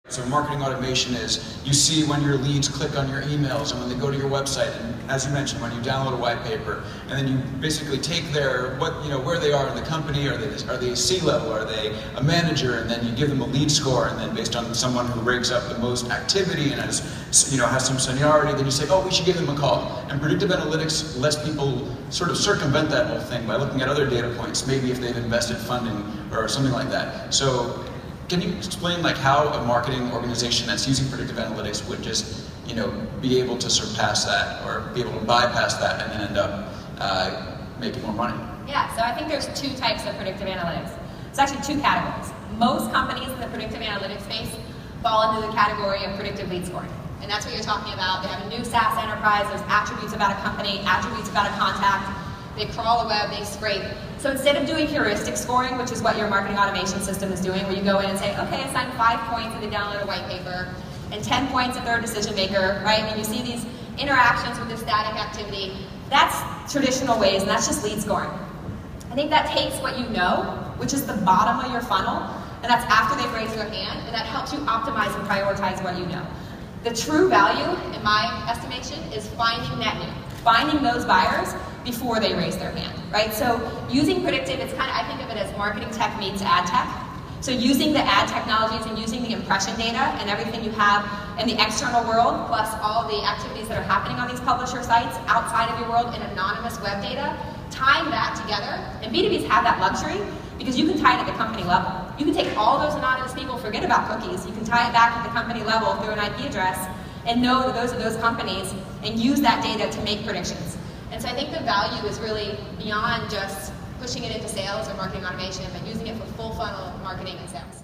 So marketing automation is, you see when your leads click on your emails and when they go to your website, and as you mentioned, when you download a white paper, and then you basically take their, where they are in the company, are they C-level, are they a manager, and then you give them a lead score, and then based on someone who rakes up the most activity and has some seniority, then you say, oh, we should give them a call. And predictive analytics lets people sort of circumvent that whole thing by looking at other data points, maybe if they've invested funding or something like that. So can you explain how a marketing organization that's using predictive analytics would just, be able to surpass that or be able to bypass that and then end up making more money? Yeah, so I think there's two types of predictive analytics. It's actually two categories. Most companies in the predictive analytics space fall into the category of predictive lead scoring. And that's what you're talking about. They have a new SaaS enterprise, there's attributes about a company, attributes about a contact. They crawl the web, they scrape. So instead of doing heuristic scoring, which is what your marketing automation system is doing, where you go in and say, okay, assign 5 points if they download a white paper, and 10 points if they're a decision maker, right? And you see these interactions with the static activity. That's traditional ways, and that's just lead scoring. I think that takes what you know, which is the bottom of your funnel, and that's after they've raised their hand, and that helps you optimize and prioritize what you know. The true value, in my estimation, is finding net new, finding those buyers before they raise their hand, right? So using predictive, it's I think of it as marketing tech meets ad tech. So using the ad technologies and using the impression data and everything you have in the external world, plus all the activities that are happening on these publisher sites outside of your world in anonymous web data, tying that together, and B2Bs have that luxury because you can tie it at the company level. You can take all those anonymous people, forget about cookies, you can tie it back at the company level through an IP address and know that those are those companies and use that data to make predictions. And so I think the value is really beyond just pushing it into sales or marketing automation, but using it for full funnel marketing and sales.